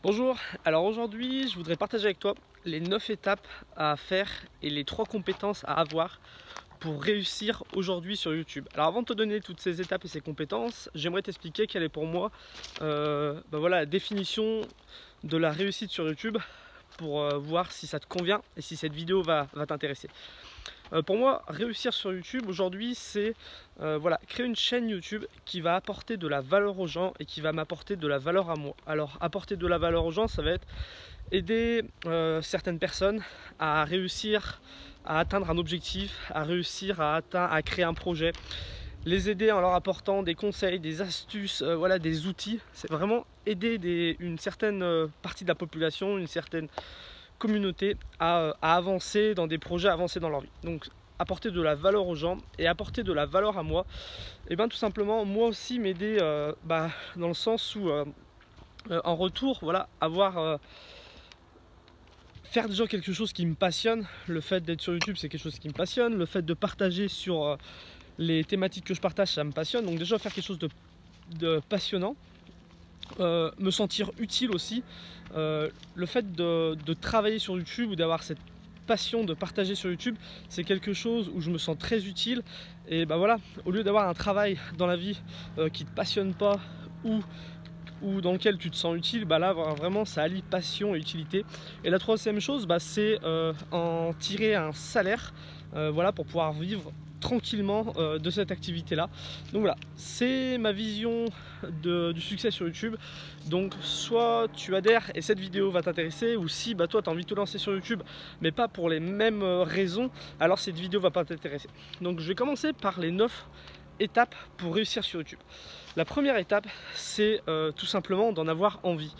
Bonjour, alors aujourd'hui je voudrais partager avec toi les 9 étapes à faire et les 3 compétences à avoir pour réussir aujourd'hui sur YouTube. Alors avant de te donner toutes ces étapes et ces compétences, j'aimerais t'expliquer quelle est pour moi voilà, la définition de la réussite sur YouTube pour voir si ça te convient et si cette vidéo va t'intéresser. Pour moi, réussir sur YouTube aujourd'hui, c'est voilà, créer une chaîne YouTube qui va apporter de la valeur aux gens et qui va m'apporter de la valeur à moi. Alors, apporter de la valeur aux gens, ça va être aider certaines personnes à réussir à atteindre un objectif, à réussir à créer un projet, les aider en leur apportant des conseils, des astuces, voilà, des outils. C'est vraiment aider une certaine partie de la population, une certaine communauté à avancer dans des projets, à avancer dans leur vie. Donc apporter de la valeur aux gens et apporter de la valeur à moi, et bien tout simplement moi aussi m'aider dans le sens où en retour, voilà, faire déjà quelque chose qui me passionne. Le fait d'être sur YouTube, c'est quelque chose qui me passionne. Le fait de partager sur les thématiques que je partage, ça me passionne. Donc déjà faire quelque chose de passionnant. Me sentir utile aussi, le fait de travailler sur YouTube ou d'avoir cette passion de partager sur YouTube, c'est quelque chose où je me sens très utile. Et bah voilà, au lieu d'avoir un travail dans la vie qui te passionne pas ou dans lequel tu te sens utile, bah là vraiment ça allie passion et utilité. Et la troisième chose, c'est en tirer un salaire, voilà, pour pouvoir vivre tranquillement de cette activité là. Donc voilà, c'est ma vision du succès sur YouTube. Donc soit tu adhères et cette vidéo va t'intéresser, ou si toi tu as envie de te lancer sur YouTube mais pas pour les mêmes raisons, alors cette vidéo va pas t'intéresser. Donc je vais commencer par les 9 étapes pour réussir sur YouTube. La première étape, c'est tout simplement d'en avoir envie.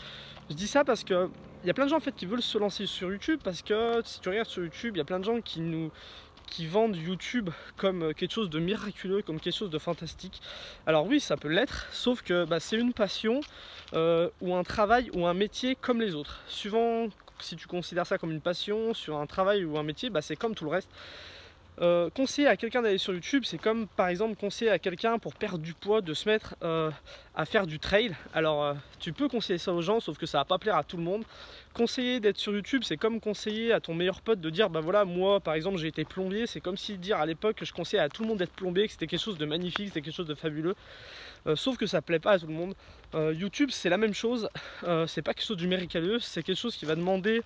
Je dis ça parce que il y a plein de gens en fait qui veulent se lancer sur YouTube, parce que si tu regardes sur YouTube, il y a plein de gens qui vendent YouTube comme quelque chose de miraculeux, comme quelque chose de fantastique. Alors oui, ça peut l'être, sauf que c'est une passion ou un travail ou un métier comme les autres. Suivant si tu considères ça comme une passion, sur un travail ou un métier, c'est comme tout le reste. Conseiller à quelqu'un d'aller sur YouTube, c'est comme par exemple conseiller à quelqu'un pour perdre du poids de se mettre à faire du trail. Alors tu peux conseiller ça aux gens, sauf que ça va pas plaire à tout le monde. Conseiller d'être sur YouTube, c'est comme conseiller à ton meilleur pote de dire voilà, moi par exemple j'ai été plombier. C'est comme si dire à l'époque que je conseillais à tout le monde d'être plombier, que c'était quelque chose de magnifique, c'était quelque chose de fabuleux. Sauf que ça plaît pas à tout le monde. YouTube c'est la même chose, c'est pas quelque chose du miraculeux, c'est quelque chose qui va demander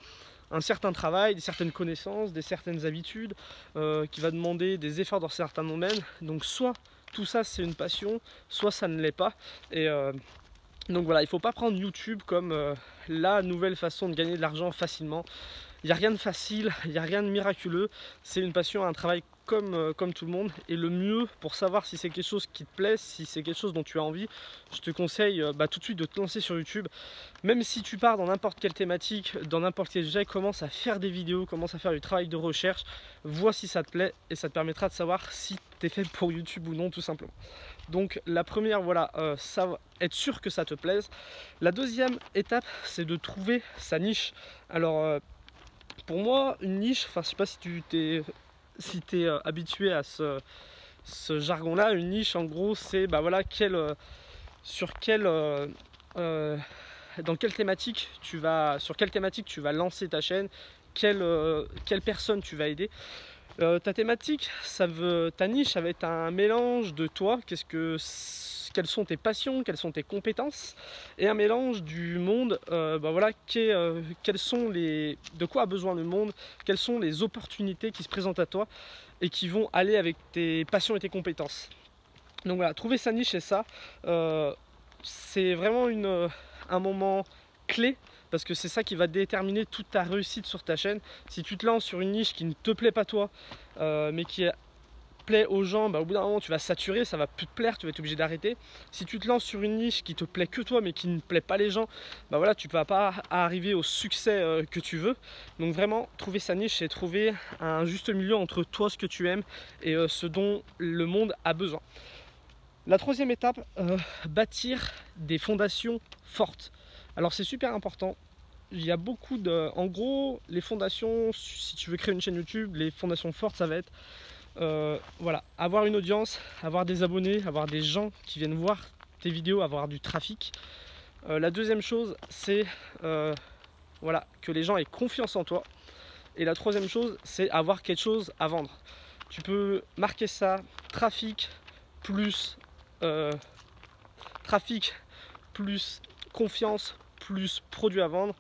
un certain travail, des certaines connaissances, des certaines habitudes, qui va demander des efforts dans certains domaines. Donc soit tout ça c'est une passion, soit ça ne l'est pas. Et donc voilà, il ne faut pas prendre YouTube comme la nouvelle façon de gagner de l'argent facilement. Il n'y a rien de facile, il n'y a rien de miraculeux. C'est une passion, un travail comme tout le monde. Et le mieux pour savoir si c'est quelque chose qui te plaît, si c'est quelque chose dont tu as envie, je te conseille tout de suite de te lancer sur YouTube. Même si tu pars dans n'importe quelle thématique, dans n'importe quel sujet, commence à faire des vidéos, commence à faire du travail de recherche, vois si ça te plaît et ça te permettra de savoir si tu es fait pour YouTube ou non, tout simplement. Donc la première, voilà, être sûr que ça te plaise. La deuxième étape, c'est de trouver sa niche. Alors pour moi, une niche, je sais pas si tu t'es habitué à ce jargon-là. Une niche, en gros, c'est voilà, dans quelle thématique sur quelle thématique tu vas lancer ta chaîne, quelle personne tu vas aider. Ta thématique, ta niche, ça va être un mélange de toi, quelles sont tes passions, quelles sont tes compétences, et un mélange du monde, voilà, de quoi a besoin le monde, quelles sont les opportunités qui se présentent à toi et qui vont aller avec tes passions et tes compétences. Donc voilà, trouver sa niche, et ça, c'est vraiment un moment clé, parce que c'est ça qui va déterminer toute ta réussite sur ta chaîne. Si tu te lances sur une niche qui ne te plaît pas toi, mais qui plaît aux gens, au bout d'un moment tu vas saturer, ça va plus te plaire, tu vas être obligé d'arrêter. Si tu te lances sur une niche qui te plaît que toi mais qui ne plaît pas les gens, voilà, tu ne vas pas arriver au succès que tu veux. Donc vraiment, trouver sa niche, c'est trouver un juste milieu entre toi, ce que tu aimes, et ce dont le monde a besoin. La troisième étape, bâtir des fondations fortes. Alors c'est super important. Il y a beaucoup en gros, les fondations, si tu veux créer une chaîne YouTube, les fondations fortes, ça va être voilà, avoir une audience, avoir des abonnés, avoir des gens qui viennent voir tes vidéos, avoir du trafic. La deuxième chose, c'est voilà, que les gens aient confiance en toi. Et la troisième chose, c'est avoir quelque chose à vendre. Tu peux marquer ça, trafic plus confiance plus produit à vendre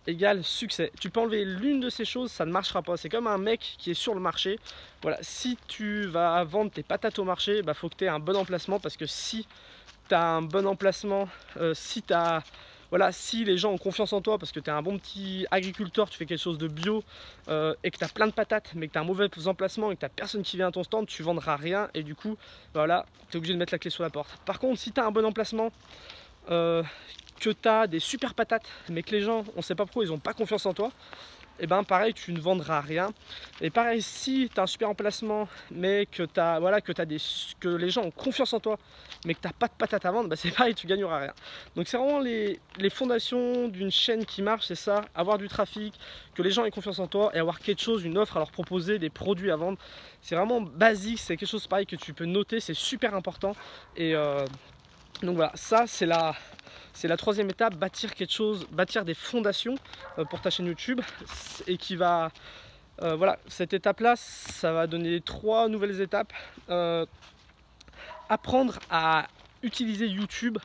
égale succès. Tu peux enlever l'une de ces choses, ça ne marchera pas. C'est comme un mec qui est sur le marché. Voilà, si tu vas vendre tes patates au marché, bah, faut que tu aies un bon emplacement, parce que si tu as un bon emplacement, voilà, si les gens ont confiance en toi parce que tu es un bon petit agriculteur, tu fais quelque chose de bio et que tu as plein de patates mais que tu as un mauvais emplacement et que tu n'as personne qui vient à ton stand, tu vendras rien et du coup, voilà, tu es obligé de mettre la clé sur la porte. Par contre, si tu as un bon emplacement, que tu as des super patates mais que les gens, on ne sait pas pourquoi, ils n'ont pas confiance en toi, et ben pareil, tu ne vendras rien. Et pareil, si tu as un super emplacement mais que que les gens ont confiance en toi mais que tu n'as pas de patates à vendre, bah c'est pareil, tu gagneras rien. Donc c'est vraiment les fondations d'une chaîne qui marche, c'est ça: avoir du trafic, que les gens aient confiance en toi et avoir quelque chose, une offre à leur proposer, des produits à vendre. C'est vraiment basique, c'est quelque chose pareil que tu peux noter, c'est super important. Et donc voilà, ça c'est la troisième étape: bâtir quelque chose, bâtir des fondations pour ta chaîne YouTube. Et qui va, voilà, cette étape là, ça va donner 3 nouvelles étapes. Apprendre à utiliser YouTube.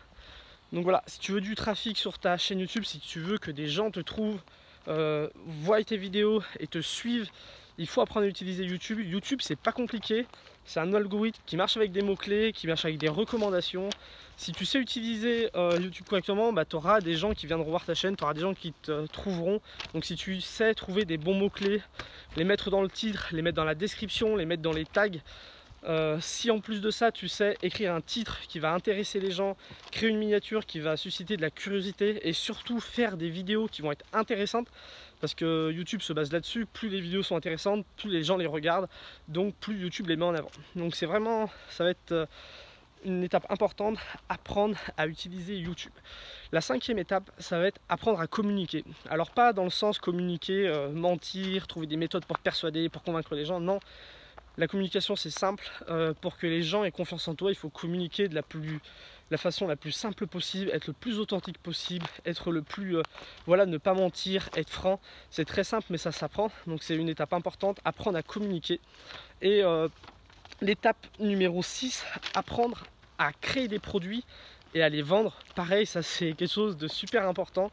Donc voilà, si tu veux du trafic sur ta chaîne YouTube, si tu veux que des gens te trouvent, voient tes vidéos et te suivent, il faut apprendre à utiliser YouTube. YouTube, c'est pas compliqué, c'est un algorithme qui marche avec des mots-clés, qui marche avec des recommandations. Si tu sais utiliser YouTube correctement, bah, tu auras des gens qui viendront voir ta chaîne, tu auras des gens qui te trouveront. Donc si tu sais trouver des bons mots-clés, les mettre dans le titre, les mettre dans la description, les mettre dans les tags, si en plus de ça tu sais écrire un titre qui va intéresser les gens, créer une miniature qui va susciter de la curiosité et surtout faire des vidéos qui vont être intéressantes, parce que YouTube se base là-dessus: plus les vidéos sont intéressantes, plus les gens les regardent, donc plus YouTube les met en avant. Donc c'est vraiment, ça va être une étape importante, apprendre à utiliser YouTube. La cinquième étape, ça va être apprendre à communiquer. Alors pas dans le sens communiquer, mentir, trouver des méthodes pour persuader, pour convaincre les gens, non. La communication, c'est simple. Pour que les gens aient confiance en toi, il faut communiquer de la façon la plus simple possible, être le plus authentique possible, être le plus, voilà, ne pas mentir, être franc. C'est très simple mais ça s'apprend, donc c'est une étape importante: apprendre à communiquer. Et l'étape numéro 6, apprendre à créer des produits et à les vendre. Pareil, ça c'est quelque chose de super important.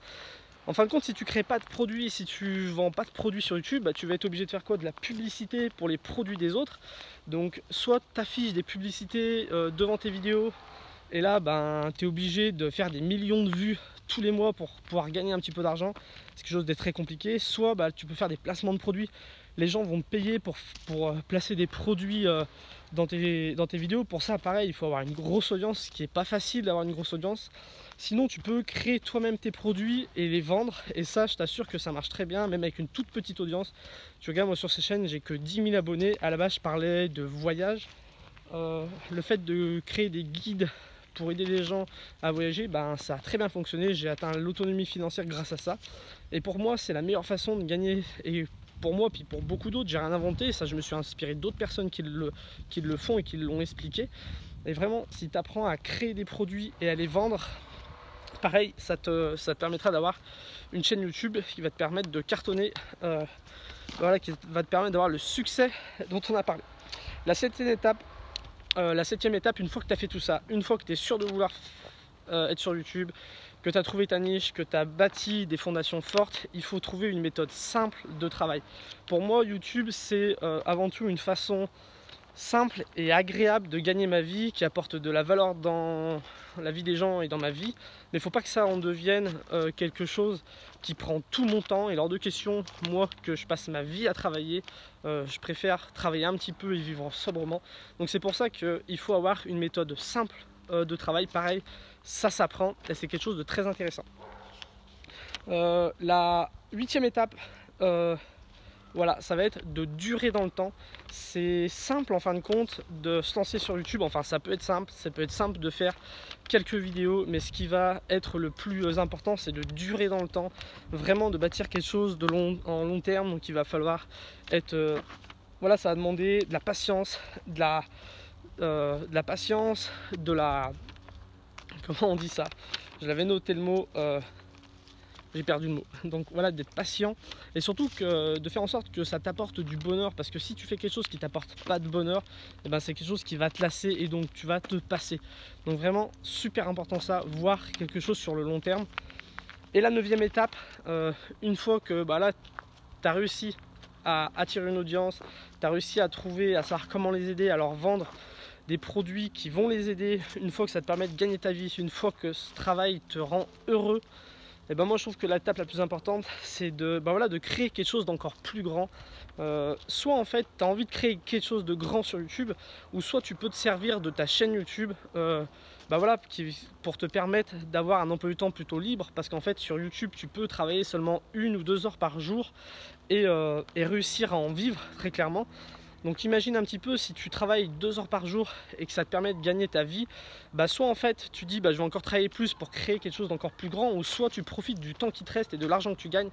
En fin de compte, si tu crées pas de produits, si tu vends pas de produits sur YouTube, bah, tu vas être obligé de faire quoi? De la publicité pour les produits des autres. Donc soit tu affiches des publicités devant tes vidéos, et là ben, tu es obligé de faire des millions de vues tous les mois pour pouvoir gagner un petit peu d'argent. C'est quelque chose de très compliqué. Soit bah, tu peux faire des placements de produits. Les gens vont te payer pour placer des produits dans tes vidéos. Pour ça, pareil, il faut avoir une grosse audience, ce qui n'est pas facile d'avoir une grosse audience. Sinon, tu peux créer toi-même tes produits et les vendre. Et ça, je t'assure que ça marche très bien, même avec une toute petite audience. Tu regardes, moi sur ces chaînes, j'ai que 10 000 abonnés. À la base, je parlais de voyage. Le fait de créer des guides pour aider les gens à voyager, ben, ça a très bien fonctionné. J'ai atteint l'autonomie financière grâce à ça. Et pour moi, c'est la meilleure façon de gagner. Et pour moi, puis pour beaucoup d'autres, j'ai rien inventé. Ça, je me suis inspiré d'autres personnes qui le font et qui l'ont expliqué. Et vraiment, si tu apprends à créer des produits et à les vendre, pareil, ça te permettra d'avoir une chaîne YouTube qui va te permettre de cartonner, voilà, qui va te permettre d'avoir le succès dont on a parlé. La septième étape, une fois que tu as fait tout ça, une fois que tu es sûr de vouloir être sur YouTube, que tu as trouvé ta niche, que tu as bâti des fondations fortes, il faut trouver une méthode simple de travail. Pour moi, YouTube, c'est avant tout une façon simple et agréable de gagner ma vie, qui apporte de la valeur dans la vie des gens et dans ma vie. Mais il ne faut pas que ça en devienne quelque chose qui prend tout mon temps. Et lors de questions, moi, que je passe ma vie à travailler, je préfère travailler un petit peu et vivre sobrement. Donc c'est pour ça qu'il faut avoir une méthode simple de travail. Pareil, ça s'apprend et c'est quelque chose de très intéressant. La huitième étape, voilà, ça va être de durer dans le temps. C'est simple en fin de compte de se lancer sur YouTube. Enfin, ça peut être simple de faire quelques vidéos, mais ce qui va être le plus important, c'est de durer dans le temps, vraiment de bâtir quelque chose en long terme. Donc il va falloir être, voilà, ça va demander de la patience, comment on dit ça, Je l'avais noté le mot, j'ai perdu le mot. Donc voilà, d'être patient et surtout de faire en sorte que ça t'apporte du bonheur, parce que si tu fais quelque chose qui t'apporte pas de bonheur, et ben c'est quelque chose qui va te lasser et donc tu vas te passer. Donc vraiment super important ça, voir quelque chose sur le long terme. Et la 9e étape, une fois que là tu as réussi à attirer une audience, tu as réussi à trouver, à savoir comment les aider, à leur vendre des produits qui vont les aider, une fois que ça te permet de gagner ta vie, une fois que ce travail te rend heureux, et ben moi je trouve que l'étape la plus importante c'est de créer quelque chose d'encore plus grand. Soit en fait tu as envie de créer quelque chose de grand sur YouTube, ou soit tu peux te servir de ta chaîne YouTube pour te permettre d'avoir un emploi du temps plutôt libre, parce qu'en fait sur YouTube tu peux travailler seulement 1 ou 2 heures par jour et réussir à en vivre très clairement. Donc imagine un petit peu, si tu travailles 2 heures par jour et que ça te permet de gagner ta vie, soit en fait tu dis je vais encore travailler plus pour créer quelque chose d'encore plus grand, ou soit tu profites du temps qui te reste et de l'argent que tu gagnes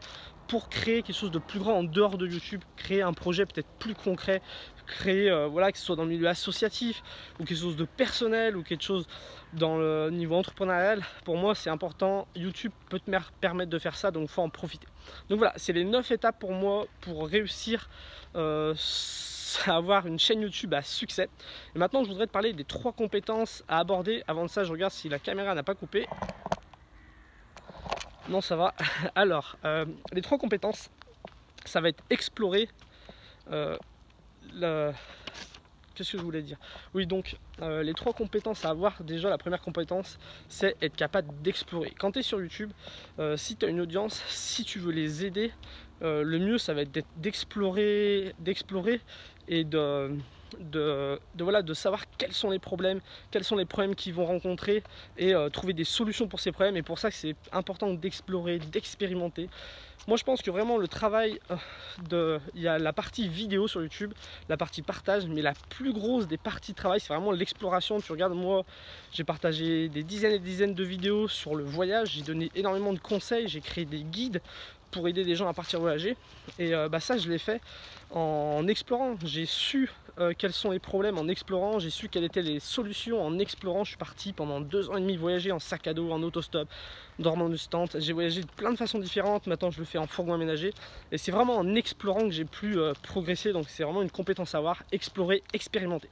pour créer quelque chose de plus grand en dehors de YouTube, créer un projet peut-être plus concret, créer que ce soit dans le milieu associatif ou quelque chose de personnel ou quelque chose dans le niveau entrepreneurial. Pour moi c'est important, YouTube peut te permettre de faire ça, donc il faut en profiter. Donc voilà, c'est les 9 étapes pour moi pour réussir à avoir une chaîne YouTube à succès. Et maintenant je voudrais te parler des 3 compétences à aborder. Avant de ça, je regarde si la caméra n'a pas coupé. Non, ça va. Alors les 3 compétences, ça va être explorer qu'est-ce que je voulais dire? Oui, donc les 3 compétences à avoir, déjà la première compétence c'est être capable d'explorer. Quand tu es sur YouTube, si tu as une audience, si tu veux les aider, le mieux ça va être d'explorer et de savoir quels sont les problèmes qu'ils vont rencontrer, et trouver des solutions pour ces problèmes. Et pour ça que c'est important d'explorer, d'expérimenter. Moi je pense que vraiment le travail, il y a la partie vidéo sur YouTube, la partie partage, mais la plus grosse des parties de travail c'est vraiment l'exploration. Tu regardes, moi j'ai partagé des dizaines et des dizaines de vidéos sur le voyage, j'ai donné énormément de conseils, j'ai créé des guides pour aider des gens à partir voyager, et ça je l'ai fait en explorant. J'ai su quels sont les problèmes en explorant, j'ai su quelles étaient les solutions en explorant. Je suis parti pendant 2 ans et demi voyager en sac à dos, en autostop, dormant de tente. J'ai voyagé de plein de façons différentes, maintenant je le fais en fourgon aménagé, et c'est vraiment en explorant que j'ai pu progresser. Donc c'est vraiment une compétence à avoir, explorer, expérimenter.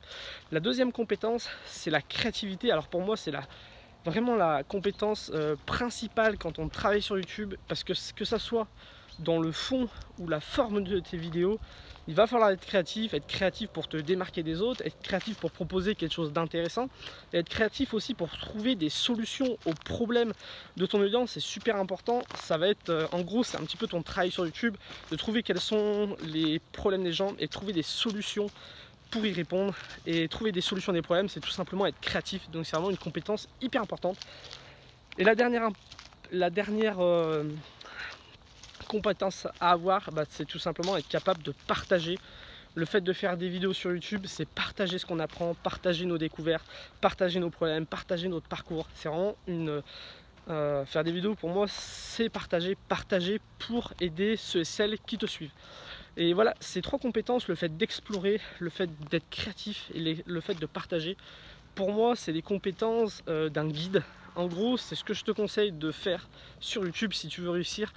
La deuxième compétence c'est la créativité. Alors pour moi c'est vraiment la compétence principale quand on travaille sur YouTube, parce que ça soit dans le fond ou la forme de tes vidéos, il va falloir être créatif pour te démarquer des autres, être créatif pour proposer quelque chose d'intéressant, et être créatif aussi pour trouver des solutions aux problèmes de ton audience. C'est super important. Ça va être, en gros, c'est un petit peu ton travail sur YouTube, de trouver quels sont les problèmes des gens et trouver des solutions pour y répondre. Et trouver des solutions des problèmes, c'est tout simplement être créatif. Donc c'est vraiment une compétence hyper importante. Et la dernière compétence à avoir, c'est tout simplement être capable de partager. Le fait de faire des vidéos sur YouTube, c'est partager ce qu'on apprend, partager nos découvertes, partager nos problèmes, partager notre parcours. C'est vraiment faire des vidéos pour moi, c'est partager pour aider ceux et celles qui te suivent. Et voilà, ces 3 compétences, le fait d'explorer, le fait d'être créatif et le fait de partager, pour moi c'est des compétences d'un guide. En gros, c'est ce que je te conseille de faire sur YouTube si tu veux réussir.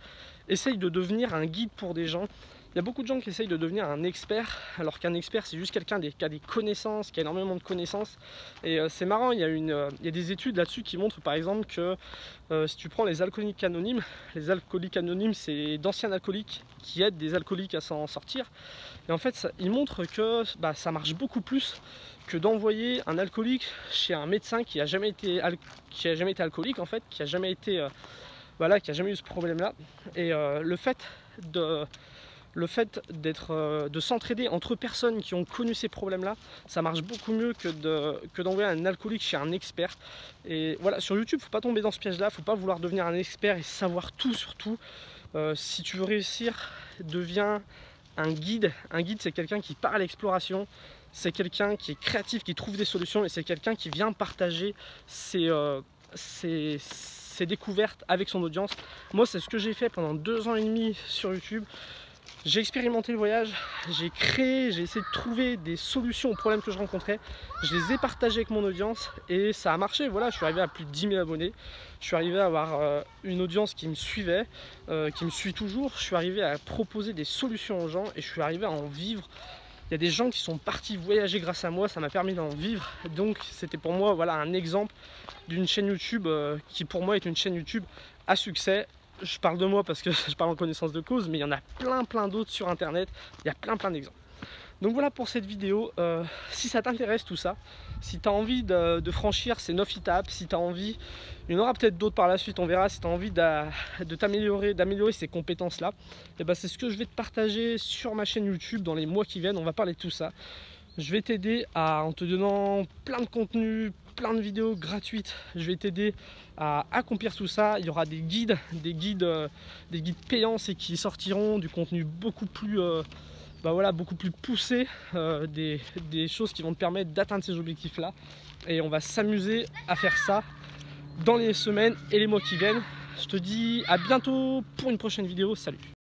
Essaye de devenir un guide pour des gens. Il y a beaucoup de gens qui essayent de devenir un expert, alors qu'un expert c'est juste quelqu'un qui a des connaissances, qui a énormément de connaissances. Et c'est marrant, il y a des études là-dessus qui montrent par exemple que si tu prends les alcooliques anonymes c'est d'anciens alcooliques qui aident des alcooliques à s'en sortir. Et en fait ils montrent que ça marche beaucoup plus que d'envoyer un alcoolique chez un médecin qui a jamais été alcoolique, en fait, qui a jamais été qui a jamais eu ce problème là. Et le fait de s'entraider entre personnes qui ont connu ces problèmes là, ça marche beaucoup mieux que d'envoyer un alcoolique chez un expert. Et voilà, sur YouTube faut pas tomber dans ce piège là, faut pas vouloir devenir un expert et savoir tout sur tout. Si tu veux réussir, deviens un guide. Un guide c'est quelqu'un qui part à l'exploration, c'est quelqu'un qui est créatif, qui trouve des solutions, et c'est quelqu'un qui vient partager ses découvertes avec son audience. Moi c'est ce que j'ai fait pendant 2 ans et demi sur YouTube. J'ai expérimenté le voyage, j'ai créé, j'ai essayé de trouver des solutions aux problèmes que je rencontrais. Je les ai partagés avec mon audience et ça a marché. Voilà, je suis arrivé à plus de 10 000 abonnés. Je suis arrivé à avoir une audience qui me suivait, qui me suit toujours. Je suis arrivé à proposer des solutions aux gens et je suis arrivé à en vivre. Il y a des gens qui sont partis voyager grâce à moi, ça m'a permis d'en vivre. Donc c'était pour moi voilà, un exemple d'une chaîne YouTube qui pour moi est une chaîne YouTube à succès. Je parle de moi parce que je parle en connaissance de cause, mais il y en a plein d'autres sur internet, il y a plein d'exemples. Donc voilà pour cette vidéo. Si ça t'intéresse tout ça, si tu as envie de franchir ces 9 étapes, si tu as envie, il y en aura peut-être d'autres par la suite, on verra, si tu as envie d'améliorer ces compétences là, et ben c'est ce que je vais te partager sur ma chaîne YouTube dans les mois qui viennent. On va parler de tout ça. Je vais t'aider en te donnant plein de contenus, plein de vidéos gratuites. Je vais t'aider à accomplir tout ça. Il y aura des guides payants et qui sortiront du contenu beaucoup plus beaucoup plus poussé, des choses qui vont te permettre d'atteindre ces objectifs là. Et on va s'amuser à faire ça dans les semaines et les mois qui viennent. Je te dis à bientôt pour une prochaine vidéo. Salut!